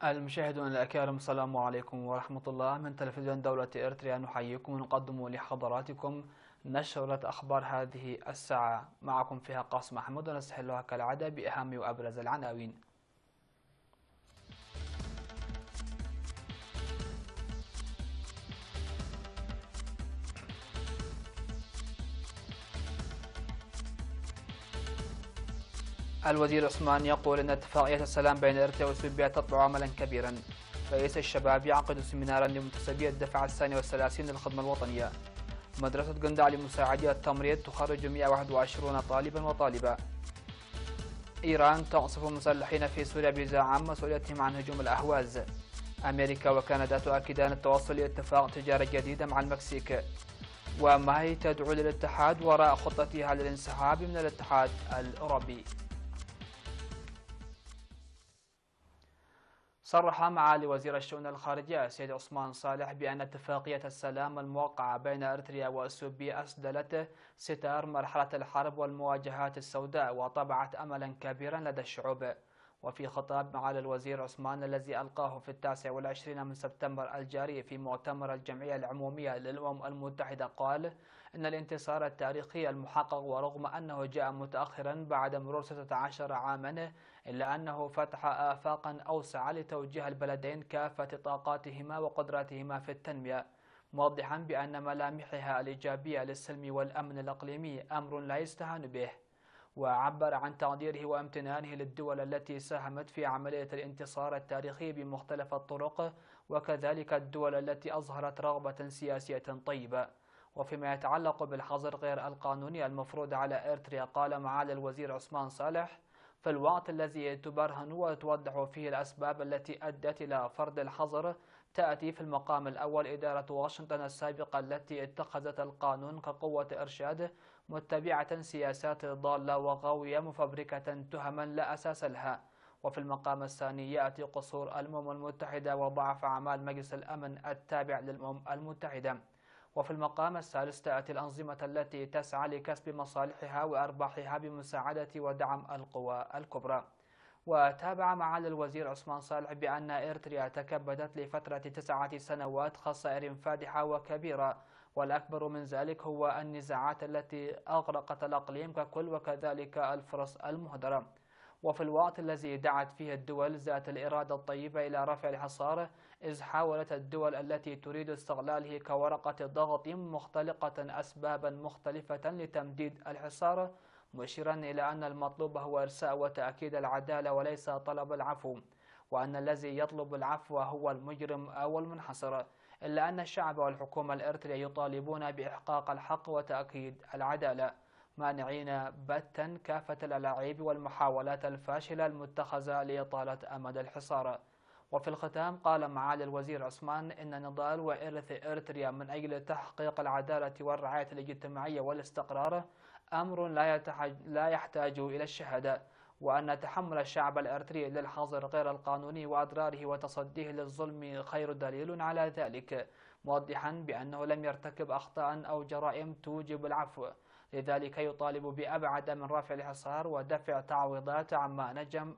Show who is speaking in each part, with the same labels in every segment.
Speaker 1: المشاهدون الأكارم، السلام عليكم ورحمة الله. من تلفزيون دولة إريتريا نحييكم ونقدم لحضراتكم نشرة أخبار هذه الساعة. معكم فيها قاسم أحمد، ونستهلها كالعادة بأهم وأبرز العناوين. الوزير عثمان يقول أن اتفاقية السلام بين إريتريا وإثيوبيا تطلع عملا كبيرا. رئيس الشباب يعقد سيمينارا لمنتسبي الدفعة الثانية والثلاثين للخدمة الوطنية. مدرسة قندع لمساعدي التمريض تخرج 121 طالبا وطالبة. إيران تعصف المسلحين في سوريا بزعم مسؤوليتهم عن هجوم الأهواز. أمريكا وكندا تؤكدان التوصل لاتفاق تجاري جديد مع المكسيك. وماي تدعو للاتحاد وراء خطتها للانسحاب من الاتحاد الأوروبي. صرح معالي وزير الشؤون الخارجية السيد عثمان صالح بأن اتفاقية السلام الموقعة بين إريتريا وإثيوبيا أسدلت ستار مرحلة الحرب والمواجهات السوداء، وطبعت أملا كبيرا لدى الشعوب. وفي خطاب معالي الوزير عثمان الذي ألقاه في 29 من سبتمبر الجاري في مؤتمر الجمعية العمومية للأمم المتحدة، قال إن الانتصار التاريخي المحقق، ورغم أنه جاء متأخرا بعد مرور 16 عاما، إلا أنه فتح آفاقا أوسع لتوجيه البلدين كافة طاقاتهما وقدراتهما في التنمية، موضحا بأن ملامحها الإيجابية للسلم والأمن الإقليمي أمر لا يستهان به. وعبر عن تقديره وامتنانه للدول التي ساهمت في عملية الانتصار التاريخي بمختلف الطرق، وكذلك الدول التي أظهرت رغبة سياسية طيبة. وفيما يتعلق بالحظر غير القانوني المفروض على إريتريا، قال معالي الوزير عثمان صالح: في الوقت الذي تبرهن وتوضح فيه الأسباب التي أدت إلى فرض الحظر، تأتي في المقام الأول إدارة واشنطن السابقة التي اتخذت القانون كقوة إرشاد، متبعة سياسات ضالة وغاوية مفبركة تهما لا أساس لها. وفي المقام الثاني يأتي قصور الأمم المتحدة وضعف أعمال مجلس الأمن التابع للأمم المتحدة. وفي المقام الثالث تأتي الأنظمة التي تسعى لكسب مصالحها وأرباحها بمساعدة ودعم القوى الكبرى. وتابع معالي الوزير عثمان صالح بأن إريتريا تكبدت لفترة 9 سنوات خسائر فادحة وكبيرة، والأكبر من ذلك هو النزاعات التي أغرقت الأقليم ككل، وكذلك الفرص المهدرة. وفي الوقت الذي دعت فيه الدول ذات الإرادة الطيبة إلى رفع الحصار، إذ حاولت الدول التي تريد استغلاله كورقة ضغط مختلقة أسبابا مختلفة لتمديد الحصار، مشيرا إلى أن المطلوب هو إرساء وتأكيد العدالة وليس طلب العفو، وأن الذي يطلب العفو هو المجرم أو المنحصر. إلا أن الشعب والحكومة الإريترية يطالبون بإحقاق الحق وتأكيد العدالة، مانعين باتا كافة الألاعيب والمحاولات الفاشلة المتخذة لإطالة أمد الحصار. وفي الختام قال معالي الوزير عثمان إن نضال وإرث إريتريا من أجل تحقيق العدالة والرعاية الاجتماعية والاستقرار أمر لا يحتاج إلى الشهادة، وأن تحمل الشعب الإريتري للحظر غير القانوني وأضراره وتصديه للظلم خير دليل على ذلك، موضحا بأنه لم يرتكب أخطاء أو جرائم توجب العفو. لذلك يطالب بأبعد من رفع الحصار ودفع تعويضات عما نجم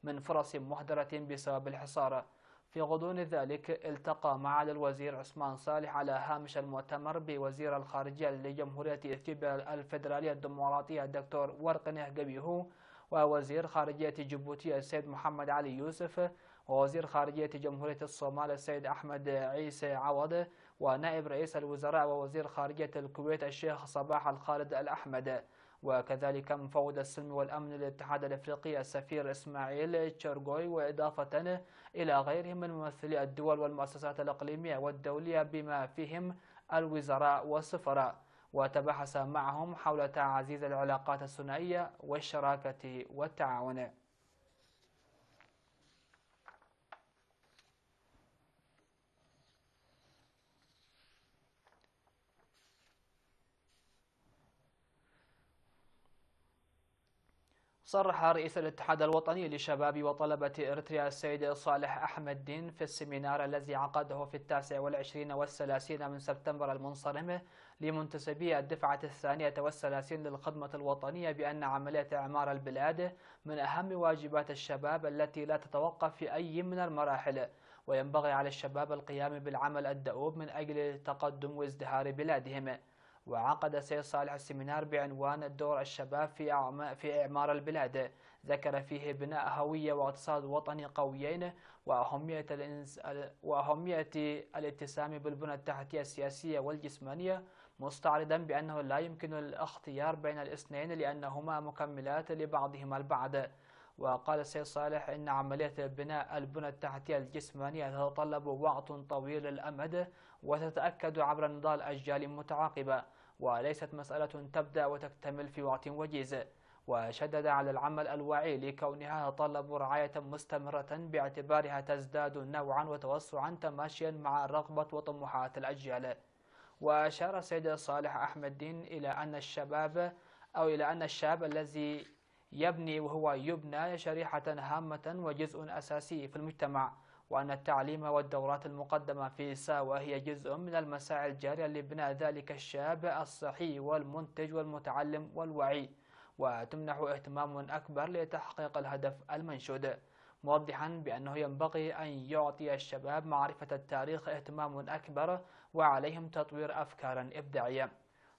Speaker 1: من فرص مهدرة بسبب الحصار. في غضون ذلك التقى معالي الوزير عثمان صالح على هامش المؤتمر بوزير الخارجية لجمهورية إثيوبيا الفيدرالية الديمقراطية الدكتور ورقنه قبيهو، ووزير خارجية جيبوتي السيد محمد علي يوسف، ووزير خارجية جمهورية الصومال السيد أحمد عيسى عوض، ونائب رئيس الوزراء ووزير خارجية الكويت الشيخ صباح الخالد الأحمد، وكذلك مفوض السلم والأمن للاتحاد الأفريقي السفير إسماعيل تشرغوي، وإضافة إلى غيرهم من ممثلي الدول والمؤسسات الإقليمية والدولية بما فيهم الوزراء والسفراء، وتبحث معهم حول تعزيز العلاقات الثنائية والشراكة والتعاون. صرح رئيس الاتحاد الوطني لشباب وطلبة إريتريا السيد صالح أحمد دين في السيمينار الذي عقده في 29 والثلاثين من سبتمبر المنصرم لمنتسبي الدفعة 32 للخدمة الوطنية بأن عملية إعمار البلاد من أهم واجبات الشباب التي لا تتوقف في أي من المراحل، وينبغي على الشباب القيام بالعمل الدؤوب من أجل تقدم وازدهار بلادهم. وعقد السيد صالح السيمينار بعنوان دور الشباب في إعمار البلاد، ذكر فيه بناء هوية واقتصاد وطني قويين وأهمية الاتسام بالبنى التحتية السياسية والجسمانية، مستعرضا بأنه لا يمكن الاختيار بين الاثنين لأنهما مكملات لبعضهما البعض. وقال السيد صالح إن عملية بناء البنى التحتية الجسمانية تتطلب وقت طويل الأمد وتتأكد عبر نضال أجيال متعاقبة، وليست مسألة تبدأ وتكتمل في وقت وجيز. وشدد على العمل الواعي لكونها تتطلب رعاية مستمرة باعتبارها تزداد نوعا وتوسعا تماشيا مع رغبة وطموحات الأجيال. وأشار السيد صالح أحمد دين إلى أن الشاب الذي يبني وهو يبنى شريحة هامة وجزء أساسي في المجتمع، وأن التعليم والدورات المقدمة في ساوى هي جزء من المساعي الجارية لبناء ذلك الشاب الصحي والمنتج والمتعلم والوعي، وتمنح اهتمام أكبر لتحقيق الهدف المنشود، موضحا بأنه ينبغي أن يعطي الشباب معرفة التاريخ اهتمام أكبر وعليهم تطوير أفكار إبداعية.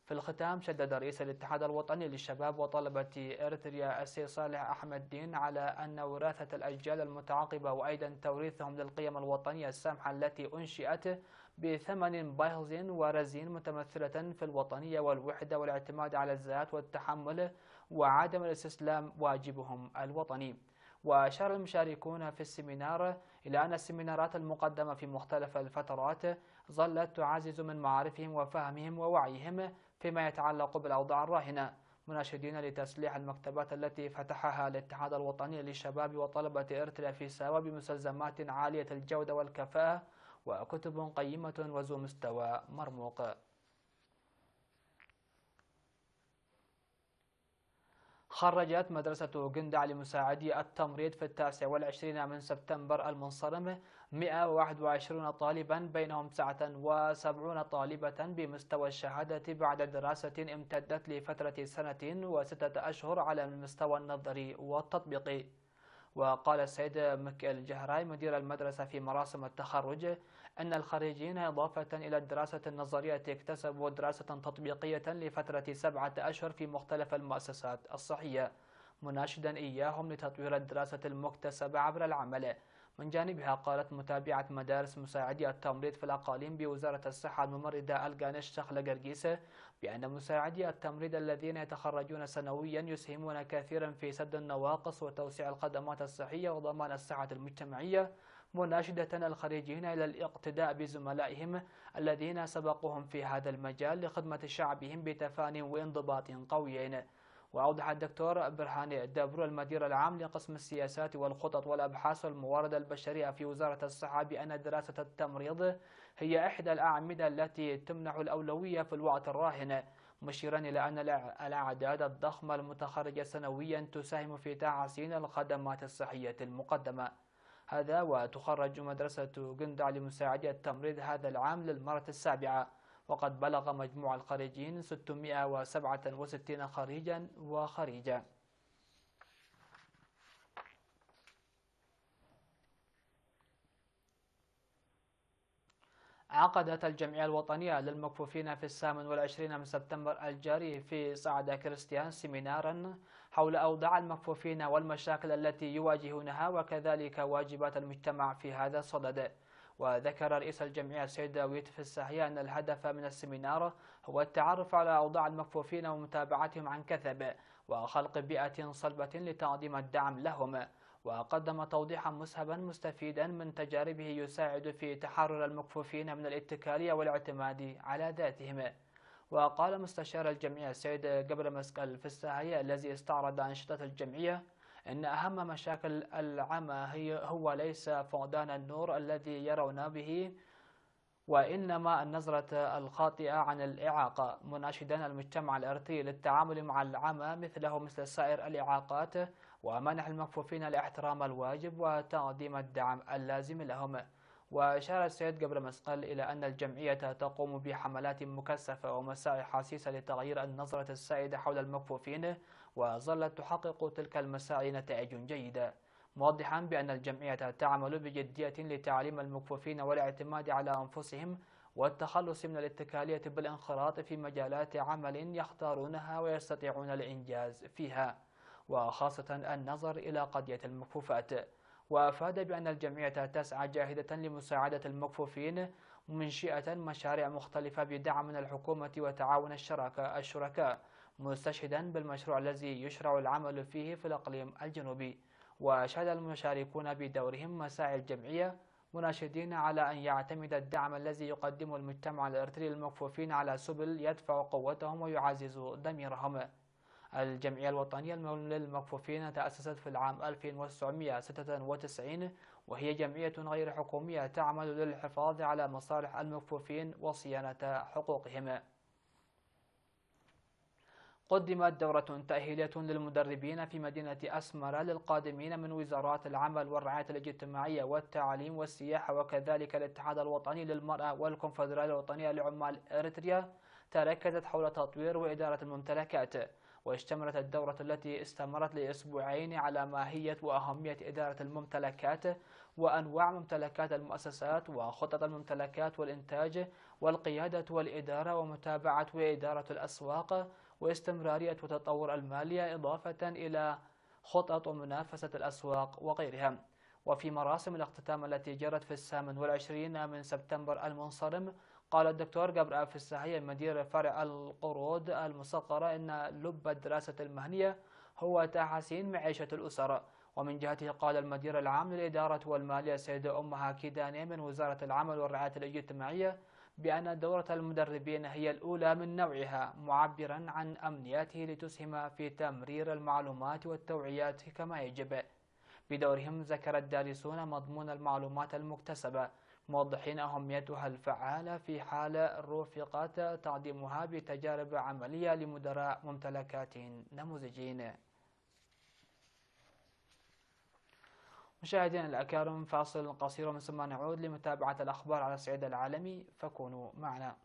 Speaker 1: في الختام شدد رئيس الاتحاد الوطني للشباب وطلبة إريتريا السيد صالح أحمد دين على أن وراثة الأجيال المتعاقبة وأيضا توريثهم للقيم الوطنية السامحة التي أنشئت بثمن باهظ ورزين متمثلة في الوطنية والوحدة والاعتماد على الذات والتحمل وعدم الاستسلام واجبهم الوطني. وأشار المشاركون في السيمينار إلى أن السيمينارات المقدمة في مختلف الفترات ظلت تعزز من معارفهم وفهمهم ووعيهم فيما يتعلق بالأوضاع الراهنة، مناشدين لتسليح المكتبات التي فتحها الاتحاد الوطني للشباب وطلبة إريتريا في ساوى بمستلزمات عالية الجودة والكفاءة وكتب قيمة وذو مستوى مرموق. خرجت مدرسة جندع لمساعدي التمريض في 29 من سبتمبر المنصرم 121 طالبا بينهم 79 طالبة بمستوى الشهادة بعد دراسة امتدت لفترة 1 و6 أشهر على المستوى النظري والتطبيقي. وقال السيد مكيل الجهراي مدير المدرسة في مراسم التخرج أن الخريجين إضافة إلى الدراسة النظرية اكتسبوا دراسة تطبيقية لفترة 7 أشهر في مختلف المؤسسات الصحية، مناشدا إياهم لتطوير الدراسة المكتسبة عبر العمل. من جانبها قالت متابعة مدارس مساعدي التمريض في الأقاليم بوزارة الصحة الممرضة الجانش شخلة قرقيس بأن مساعدي التمريض الذين يتخرجون سنويا يسهمون كثيرا في سد النواقص وتوسيع الخدمات الصحية وضمان الصحة المجتمعية، مناشدة الخريجين إلى الاقتداء بزملائهم الذين سبقوهم في هذا المجال لخدمة شعبهم بتفاني وانضباط قويين. وأوضح الدكتور برهان دابرو المدير العام لقسم السياسات والخطط والأبحاث والموارد البشرية في وزارة الصحة بأن دراسة التمريض هي إحدى الأعمدة التي تمنح الأولوية في الوقت الراهن، مشيرا إلى أن الأعداد الضخمة المتخرجة سنويا تساهم في تحسين الخدمات الصحية المقدمة. هذا وتخرج مدرسة جندع لمساعدي التمريض هذا العام للمرة السابعة، وقد بلغ مجموع الخريجين 667 خريجا وخريجة. عقدت الجمعية الوطنية للمكفوفين في 28 من سبتمبر الجاري في صعدة كريستيان سيمينارا حول أوضاع المكفوفين والمشاكل التي يواجهونها وكذلك واجبات المجتمع في هذا الصدد. وذكر رئيس الجمعية السيد داوود في الساحية أن الهدف من السيمينار هو التعرف على أوضاع المكفوفين ومتابعتهم عن كثب وخلق بيئة صلبة لتقديم الدعم لهم. وقدم توضيحا مسهبا مستفيدا من تجاربه يساعد في تحرر المكفوفين من الاتكالية والاعتماد على ذاتهم. وقال مستشار الجمعية السيد قبل مسكال في الساحية الذي استعرض أنشطة الجمعية إن أهم مشاكل العامة هو ليس فقدان النور الذي يرون به وإنما النظرة الخاطئة عن الإعاقة، مناشدا المجتمع الإريتري للتعامل مع العمى مثله مثل سائر الإعاقات، ومنح المكفوفين الاحترام الواجب وتقديم الدعم اللازم لهم. وأشار السيد جبر مسقل إلى أن الجمعية تقوم بحملات مكثفة ومساعي حسيسة لتغيير النظرة السائدة حول المكفوفين، وظلت تحقق تلك المساعي نتائج جيدة، موضحا بأن الجمعية تعمل بجدية لتعليم المكفوفين والاعتماد على أنفسهم والتخلص من الاتكالية بالانخراط في مجالات عمل يختارونها ويستطيعون الإنجاز فيها، وخاصة النظر إلى قضية المكفوفات. وأفاد بأن الجمعية تسعى جاهدة لمساعدة المكفوفين، منشئة مشاريع مختلفة بدعم من الحكومة وتعاون الشركاء، مستشهدا بالمشروع الذي يشرع العمل فيه في الإقليم الجنوبي. وأشاد المشاركون بدورهم مساعي الجمعية، مناشدين على أن يعتمد الدعم الذي يقدمه المجتمع الإريتري للمكفوفين على سبل يدفع قوتهم ويعزز ضميرهم. الجمعية الوطنية للمكفوفين تأسست في العام 1996، وهي جمعية غير حكومية تعمل للحفاظ على مصالح المكفوفين وصيانة حقوقهم. قدمت دورة تأهيلية للمدربين في مدينة أسمرة للقادمين من وزارات العمل والرعاية الاجتماعية والتعليم والسياحة، وكذلك الاتحاد الوطني للمرأة والكونفدرالية الوطنية لعمال إريتريا، تركزت حول تطوير وإدارة الممتلكات. واشتملت الدورة التي استمرت لأسبوعين على ماهية وأهمية إدارة الممتلكات وأنواع ممتلكات المؤسسات وخطط الممتلكات والإنتاج والقيادة والإدارة ومتابعة وإدارة الأسواق واستمرارية وتطور المالية، إضافة إلى خطط ومنافسة الأسواق وغيرها. وفي مراسم الاختتام التي جرت في 28 من سبتمبر المنصرم، قال الدكتور جبر آف الساهية مدير فرع القروض المصغرة إن لب الدراسة المهنية هو تحسين معيشة الأسر. ومن جهته قال المدير العام للإدارة والمالية السيدة أمها كيداني من وزارة العمل والرعاية الاجتماعية بأن دورة المدربين هي الأولى من نوعها، معبرا عن أمنياته لتسهم في تمرير المعلومات والتوعيات كما يجب. بدورهم ذكر الدارسون مضمون المعلومات المكتسبة، موضحين أهميتها الفعالة في حال رفقت تقديمها بتجارب عملية لمدراء ممتلكات نموذجين. مشاهدينا الأكارم، فاصل قصير ومن ثم نعود لمتابعة الأخبار على الصعيد العالمي، فكونوا معنا.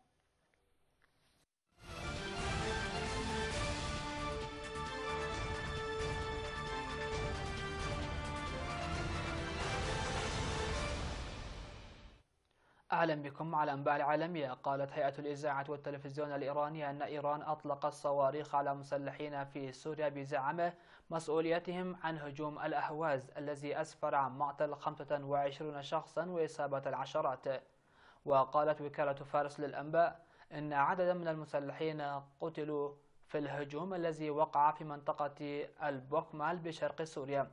Speaker 1: أهلا بكم على أنباء العالمية. قالت هيئة الإذاعة والتلفزيون الإيرانية أن إيران أطلقت صواريخ على مسلحين في سوريا بزعم مسؤوليتهم عن هجوم الأهواز الذي أسفر عن مقتل 25 شخصا وإصابة العشرات. وقالت وكالة فارس للأنباء إن عددا من المسلحين قتلوا في الهجوم الذي وقع في منطقة البوكمال بشرق سوريا.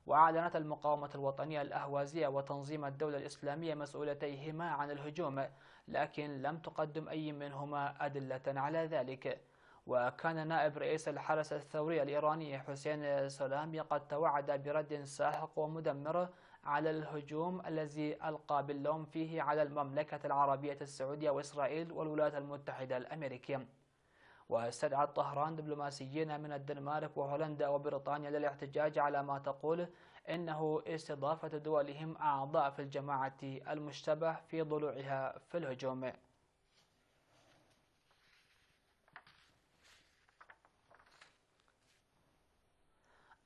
Speaker 1: وأعلنت المقاومة الوطنية الأهوازية وتنظيم الدولة الإسلامية مسؤوليتيهما عن الهجوم، لكن لم تقدم أي منهما أدلة على ذلك. وكان نائب رئيس الحرس الثوري الإيراني حسين سلامي قد توعد برد ساحق ومدمر على الهجوم الذي ألقى باللوم فيه على المملكة العربية السعودية وإسرائيل والولايات المتحدة الأمريكية. واستدعت طهران دبلوماسيين من الدنمارك وهولندا وبريطانيا للاحتجاج على ما تقول إنه استضافة دولهم أعضاء في الجماعة المشتبه في ضلوعها في الهجوم.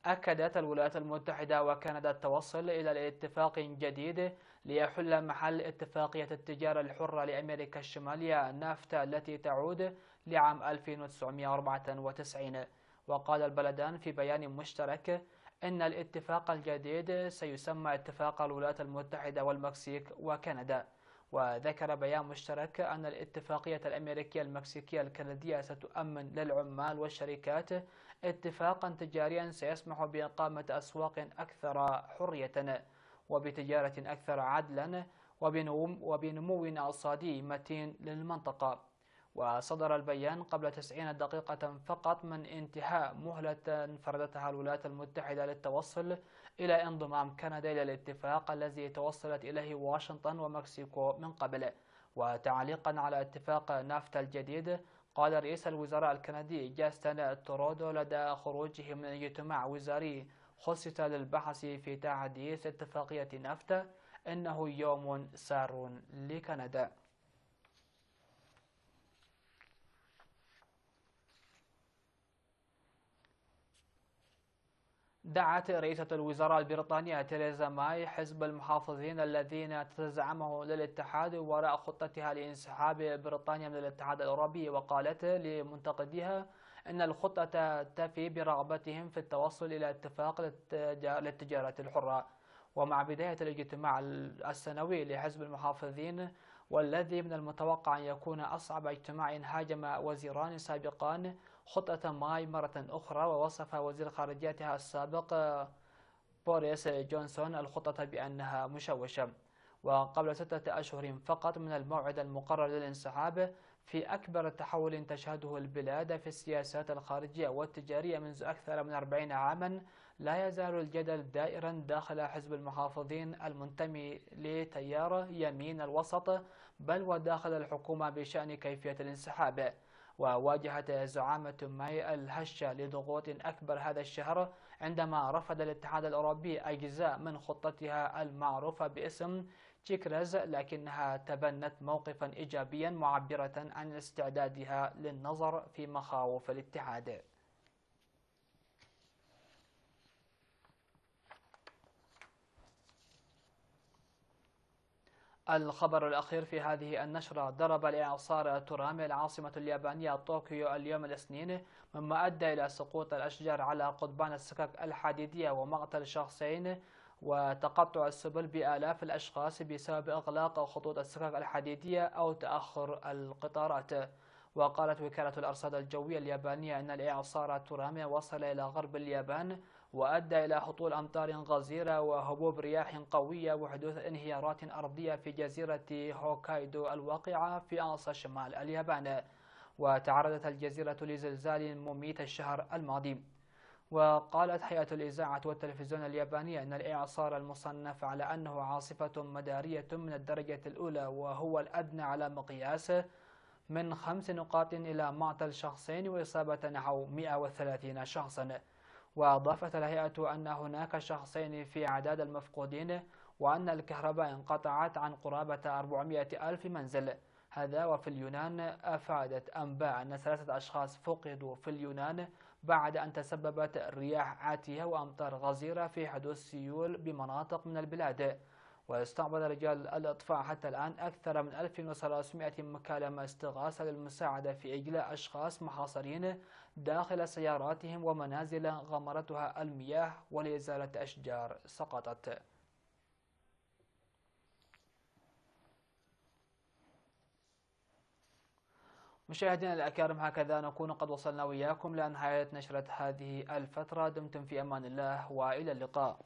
Speaker 1: أكدت الولايات المتحدة وكندا التوصل إلى الاتفاق جديد ليحل محل اتفاقية التجارة الحرة لأمريكا الشمالية نافتا التي تعود لعام 1994. وقال البلدان في بيان مشترك إن الاتفاق الجديد سيسمى اتفاق الولايات المتحدة والمكسيك وكندا. وذكر بيان مشترك أن الاتفاقية الأمريكية المكسيكية الكندية ستؤمن للعمال والشركات اتفاقا تجاريا سيسمح بإقامة أسواق أكثر حرية وبتجارة أكثر عدلا وبنمو اقتصادي متين للمنطقة. وصدر البيان قبل 90 دقيقة فقط من انتهاء مهلة فرضتها الولايات المتحدة للتوصل إلى انضمام كندا إلى الاتفاق الذي توصلت إليه واشنطن ومكسيكو من قبل. وتعليقا على اتفاق نافتا الجديد، قال رئيس الوزراء الكندي جاستن ترودو لدى خروجه من اجتماع وزاري خصص للبحث في تحديث اتفاقية نافتا إنه يوم سار لكندا. دعت رئيسة الوزراء البريطانية تيريزا ماي حزب المحافظين الذين تزعمه للاتحاد وراء خطتها لانسحاب بريطانيا من الاتحاد الأوروبي، وقالت لمنتقديها إن الخطة تفي برغبتهم في التوصل إلى اتفاق للتجارة الحرة. ومع بداية الاجتماع السنوي لحزب المحافظين، والذي من المتوقع أن يكون أصعب اجتماع، هاجم وزيران سابقان خطة ماي مرة أخرى، ووصف وزير خارجيتها السابق بوريس جونسون الخطة بأنها مشوشة. وقبل 6 أشهر فقط من الموعد المقرر للانسحاب، في أكبر تحول تشهده البلاد في السياسات الخارجية والتجارية منذ أكثر من 40 عاما، لا يزال الجدل دائرا داخل حزب المحافظين المنتمي لتيار يمين الوسط، بل وداخل الحكومة بشأن كيفية الانسحاب. وواجهت زعامة ماي الهشة لضغوط أكبر هذا الشهر عندما رفض الاتحاد الأوروبي أجزاء من خطتها المعروفة باسم تشيكرز، لكنها تبنت موقفا إيجابيا معبرة عن استعدادها للنظر في مخاوف الاتحاد. الخبر الأخير في هذه النشرة: ضرب الإعصار تورامي العاصمة اليابانية طوكيو اليوم الاثنين، مما أدى إلى سقوط الأشجار على قضبان السكك الحديدية ومقتل شخصين وتقطع السبل بآلاف الأشخاص بسبب إغلاق خطوط السكك الحديدية أو تأخر القطارات. وقالت وكالة الأرصاد الجوية اليابانية أن الإعصار تورامي وصل إلى غرب اليابان وأدى إلى هطول أمطار غزيرة وهبوب رياح قوية وحدوث انهيارات أرضية في جزيرة هوكايدو الواقعة في أقصى شمال اليابان. وتعرضت الجزيرة لزلزال مميت الشهر الماضي. وقالت هيئة الإذاعة والتلفزيون اليابانية أن الإعصار المصنف على أنه عاصفة مدارية من الدرجة الأولى، وهو الأدنى على مقياس، من 5 نقاط إلى معطل شخصين وإصابة نحو 130 شخصا. وأضافت الهيئة أن هناك شخصين في أعداد المفقودين، وأن الكهرباء انقطعت عن قرابة 400 ألف منزل. هذا وفي اليونان، أفادت أنباء أن 3 أشخاص فقدوا في اليونان بعد أن تسببت رياح عاتية وأمطار غزيرة في حدوث سيول بمناطق من البلاد. واستقبل رجال الإطفاء حتى الآن أكثر من 1300 مكالمة استغاثة للمساعدة في إجلاء أشخاص محاصرين داخل سياراتهم ومنازل غمرتها المياه ولإزالة أشجار سقطت. مشاهدينا الأكارم، هكذا نكون قد وصلنا وإياكم لنهاية نشرة هذه الفترة. دمتم في أمان الله وإلى اللقاء.